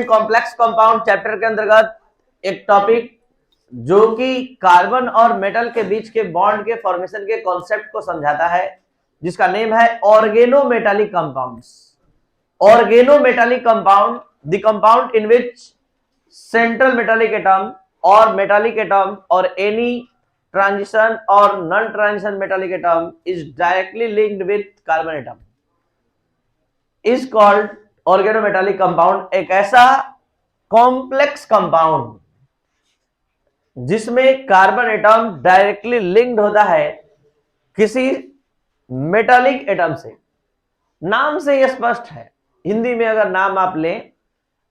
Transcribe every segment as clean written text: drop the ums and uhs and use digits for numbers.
Complex compound chapter के अंतर्गत एक टॉपिक जो कि कार्बन और मेटल के बीच के बॉन्ड के फॉर्मेशन के कॉन्सेप्ट को समझाता है, जिसका नेम है organometallic compounds. Organometallic compound, the compound in which central metallic atom और मेटालिक एटम और एनी ट्रांजिशन और non transition metallic atom is directly linked with carbon atom is called organometallic compound. एक ऐसा कॉम्प्लेक्स कंपाउंड जिसमें carbon atom directly linked होता है किसी metallic atom से। नाम से यह स्पष्ट है। हिंदी में अगर नाम आप लें,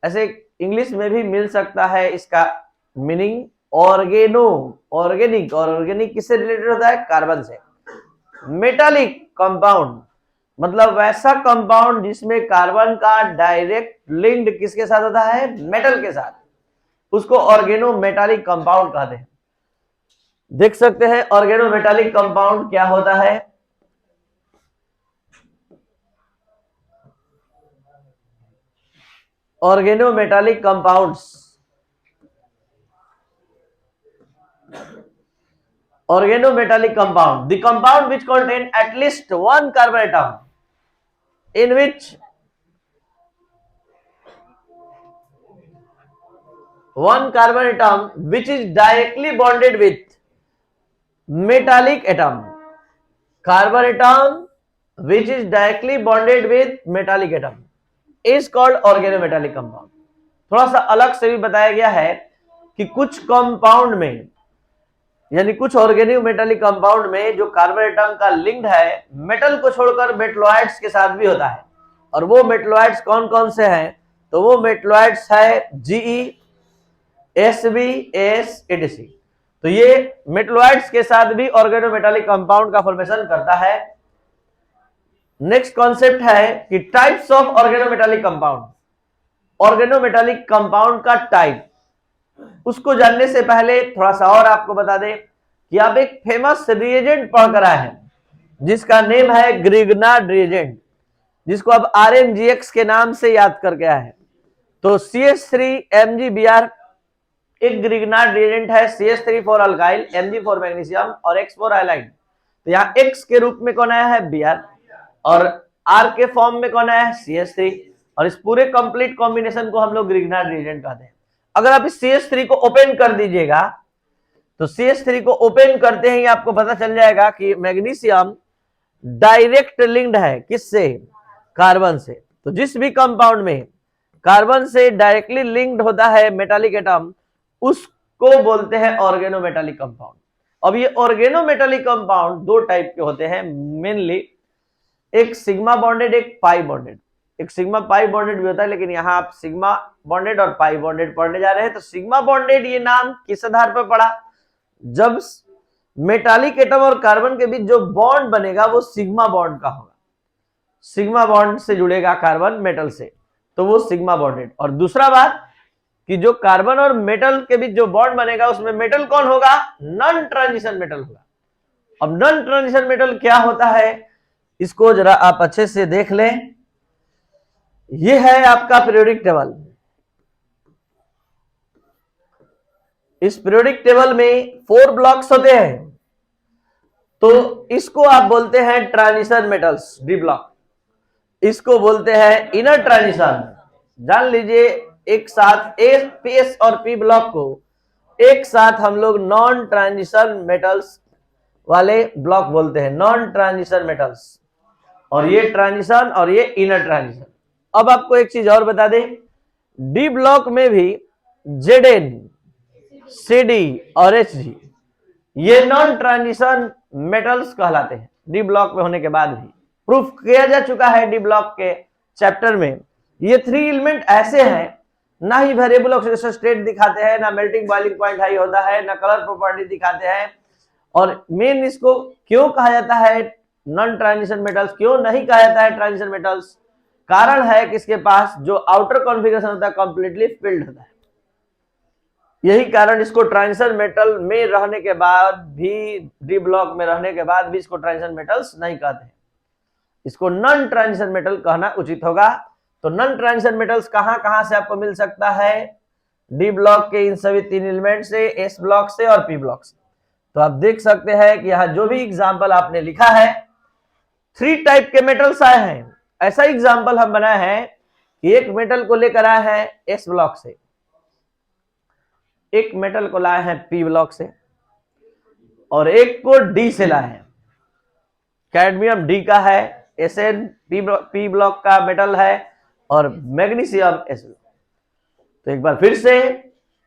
ऐसे इंग्लिश में भी मिल सकता है इसका मीनिंग ऑर्गेनो, ऑर्गेनिक। और ऑर्गेनिक किससे रिलेटेड होता है? कार्बन से। मेटालिक कंपाउंड मतलब वैसा कंपाउंड जिसमें कार्बन का डायरेक्ट लिंक्ड किसके साथ होता है? मेटल के साथ, उसको ऑर्गेनोमेटालिक कंपाउंड कहते हैं। देख सकते हैं ऑर्गेनोमेटालिक कंपाउंड क्या होता है। Organometallic compounds, organometallic compound, the compound which contain at least one carbon atom in which one carbon atom which is directly bonded with metallic atom, carbon atom which is directly bonded with metallic atom is called organometallic compound। थोड़ा सा अलग से भी बताया गया है कि कुछ कंपाउंड में, यानी कुछ ऑर्गेनोमेटालिक कंपाउंड में जो कार्बन एटम का लिंक्ड है मेटल को छोड़कर मेटलॉइड्स के साथ भी होता है। और वो मेटलॉइड्स कौन कौन से हैं? तो वो मेटलॉइड्स है Ge, Sb, As, etc। तो ये मेटलॉइड्स के साथ भी ऑर्गेनोमेटालिक कंपाउंड का फॉर्मेशन करता है। नेक्स्ट कॉन्सेप्ट है कि types of organometallic compound. Organometallic compound का टाइप, उसको जानने से पहले थोड़ा सा और आपको बता दें कि आप एक फेमस रिएजेंट पढ़कर आए हैं जिसका नेम है ग्रिग्नार्ड रिएजेंट, जिसको अब RMGX के नाम से याद करके आए हैं। तो CH3MgBr एक ग्रिग्नार्ड रिएजेंट है। CH3 for alkyl, Mg for magnesium और X फॉर आयलाइन। तो यहाँ X के रूप में कौन आया है? Br। और R के फॉर्म में कौन आया है? CH3। और इस पूरे कंप्लीट कॉम्बिनेशन को हम लोग ग्रिग्नार्ड रिएजेंट कहते हैं। अगर आप इस CH3 को ओपन कर दीजिएगा तो CH3 को ओपन करते ही आपको पता चल जाएगा कि मैग्नीशियम डायरेक्ट लिंक्ड है किससे? कार्बन से। तो जिस भी कंपाउंड में कार्बन से डायरेक्टली लिंक्ड होता है मेटालिक एटम, उसको बोलते हैं ऑर्गेनोमेटालिक कंपाउंड। अब ये ऑर्गेनोमेटालिक कंपाउंड दो टाइप के होते हैं मेनली, एक सिग्मा बॉन्डेड, एक पाई बॉन्डेड। एक सिग्मा पाई बॉन्डेड भी होता है, लेकिन यहाँ आप सिग्मा बॉन्डेड और पाई बॉन्डेड पढ़ने जा रहे हैं। तो सिग्मा बॉन्डेड ये नाम किस आधार पर पड़ा? जब मेटालिक एटम और कार्बन के बीच जो बॉन्ड बनेगा वो सिग्मा बॉन्ड का होगा। सिग्मा बॉन्ड से जुड़ेगा कार्बन मेटल से, तो वो सिग्मा बॉन्डेड। और दूसरा बात कि जो कार्बन और मेटल के बीच जो बॉन्ड बनेगा उसमें मेटल कौन होगा? नॉन ट्रांजिशन मेटल होगा। अब नॉन ट्रांजिशन मेटल क्या होता है, इसको जरा आप अच्छे से देख लें। ये है आपका पीरियोडिक टेबल। इस पीरियोडिक टेबल में 4 ब्लॉक्स होते हैं, तो इसको आप बोलते हैं ट्रांजिशन मेटल्स, डी ब्लॉक। इसको बोलते हैं इनर ट्रांजिशन। जान लीजिए एक साथ एस और पी ब्लॉक को एक साथ हम लोग नॉन ट्रांजिशन मेटल्स वाले ब्लॉक बोलते हैं, नॉन ट्रांजिशन मेटल्स। और ये ट्रांजिशन और ये इनर ट्रांजिशन। अब आपको एक चीज और बता दें, डी ब्लॉक में भी Zn, Cd और Hg ये नॉन ट्रांजिशन मेटल्स कहलाते हैं। डी ब्लॉक में होने के बाद भी प्रूफ किया जा चुका है डी ब्लॉक के चैप्टर में। ये 3 एलिमेंट ऐसे हैं, ना ही वेरिएबल ऑक्सीडेशन स्टेट दिखाते हैं, ना मेल्टिंग बॉइलिंग पॉइंट हाई होता है, ना कलर प्रॉपर्टी दिखाते हैं। और मेन इसको क्यों कहा जाता है नॉन ट्रांजिशन मेटल्स, क्यों नहीं कहा जाता है ट्रांजिशन मेटल्स? कारण है कि इसके पास जो आउटर कॉन्फ़िगरेशन होता है कंप्लीटली फिल्ड होता है। यही कारण इसको ट्रांजिशन मेटल में रहने के बाद भी, डी ब्लॉक में रहने के बाद भी इसको ट्रांजिशन मेटल्स नहीं कहते हैं। इसको नॉन ट्रांजिशन मेटल कहना उचित होगा। तो नॉन ट्रांजिशन मेटल्स कहां कहां से आपको मिल सकता है? डी ब्लॉक के इन सभी 3 एलिमेंट से, एस ब्लॉक से और पी ब्लॉक से। तो आप देख सकते हैं कि यहां जो भी एग्जाम्पल आपने लिखा है 3 टाइप के मेटल्स आए हैं। ऐसा एग्जाम्पल हम बनाए हैं कि एक मेटल को लेकर आए हैं एस ब्लॉक से, एक मेटल को लाए हैं पी ब्लॉक से, और एक को डी से लाए हैं। कैडमियम डी का है, एसएन पी ब्लॉक का मेटल है, और मैग्नीशियम एस ब्लॉक। तो एक बार फिर से,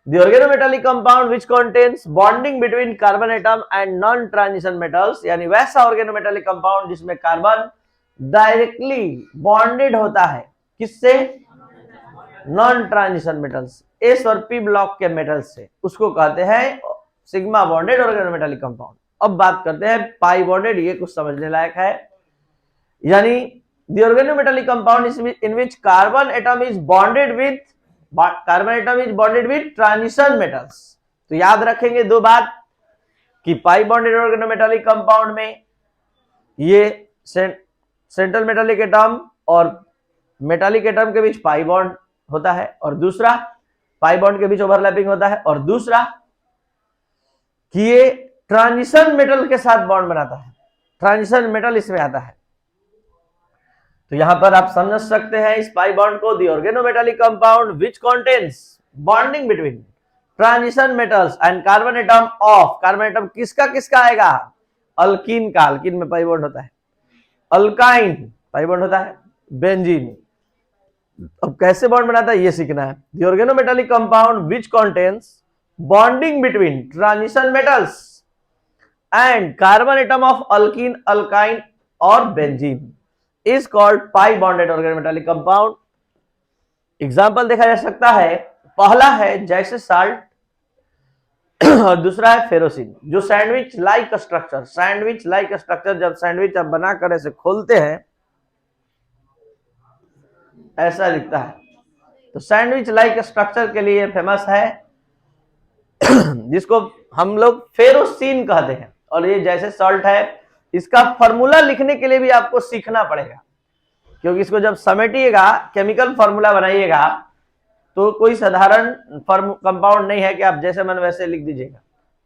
the organometallic compound which contains bonding between carbon atom and non transition metals, यानी वैसा organometallic compound जिसमें कार्बन डायरेक्टली बॉन्डेड होता है किससे? नॉन ट्रांजिशन मेटल्स, एस और पी ब्लॉक के मेटल्स से, उसको कहते हैं सिग्मा बॉन्डेड ऑर्गेनोमेटालिक कंपाउंड। अब बात करते हैं पाई बॉन्डेड, ये कुछ समझने लायक है। यानी the organometallic compound is in which carbon atom is bonded with transition metals। तो याद रखेंगे दो बात कि पाई बॉन्डेड ऑर्गेनोमेटालिक कंपाउंड में ये सेंट्रल मेटालिक एटम और मेटालिक एटम के बीच पाई बॉन्ड होता है, और दूसरा पाई बॉन्ड के बीच ओवरलैपिंग होता है, और दूसरा कि ये ट्रांजिशन मेटल के साथ बॉन्ड बनाता है, ट्रांजिशन मेटल इसमें आता है। तो यहां पर आप समझ सकते हैं इस पाई बॉन्ड को, the organometallic compound which contains bonding between transition metals and carbon atom of, carbon atom किसका किसका आएगा? अल्कीन का, अल्कीन में पाई बॉन्ड होता है, अल्काइन पाई बॉन्ड होता है, बेंजीन। अब कैसे बॉन्ड बनाता है ये सीखना है। The organometallic compound which contains bonding between transition metals and carbon atom of alkene, alkyne और benzene is called pi bonded organometallic compound। Example देखा जा सकता है, पहला है जैसे साल्ट और दूसरा है फेरोसिन, जो sandwich like structure, sandwich like structure, जब सैंडविच आप बनाकर ऐसे खोलते हैं ऐसा दिखता है, तो सैंडविच लाइक स्ट्रक्चर के लिए फेमस है जिसको हम लोग फेरोसिन कहते हैं। और ये जैसे सॉल्ट है, इसका फॉर्मूला लिखने के लिए भी आपको सीखना पड़ेगा, क्योंकि इसको जब समेटिएगा, केमिकल फॉर्मूला बनाइएगा, तो कोई साधारण कंपाउंड नहीं है कि आप जैसे मन वैसे लिख दीजिएगा,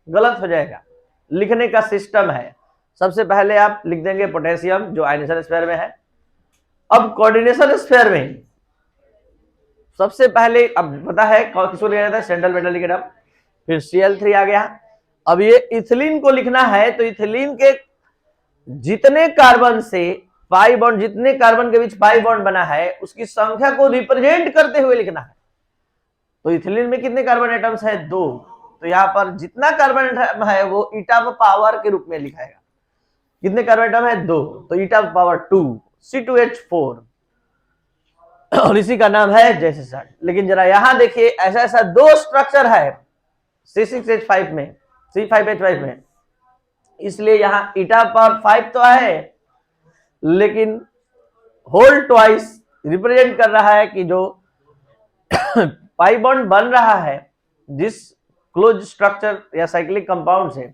गलत हो जाएगा। लिखने का सिस्टम है। सबसे पहले आप लिख देंगे पोटेशियम, जो आयनिसन स्फीयर में है। अब कोऑर्डिनेशन स्फीयर में सबसे पहले, अब पता है किसको लिखा जाता है? सेंट्रल मेटालिक एटम, फिर Cl3 आ गया। अब ये इथिलीन को लिखना है, तो इथिलीन के जितने कार्बन से पाई बॉन्ड, जितने कार्बन के बीच पाई बॉन्ड बना है, उसकी संख्या को रिप्रेजेंट करते हुए लिखना है। तो इथिलीन में कितने कार्बन एटम्स है? 2। तो यहां पर जितना कार्बन एटम है वो ईटा पावर के रूप में लिखाएगा। कितने कार्बन एटम है? 2, तो ईटा पावर 2, C2H4, और इसी का नाम है जैसे साल्ट। लेकिन जरा यहां देखिए, ऐसा ऐसा 2 स्ट्रक्चर है C6H5 में, C5H5 में, इसलिए यहां ईटा पावर 5 तो है, लेकिन होल ट्वाइस रिप्रेजेंट कर रहा है कि जो पाई बॉन्ड बन रहा है जिस क्लोज स्ट्रक्चर या साइक्लिक कंपाउंड से,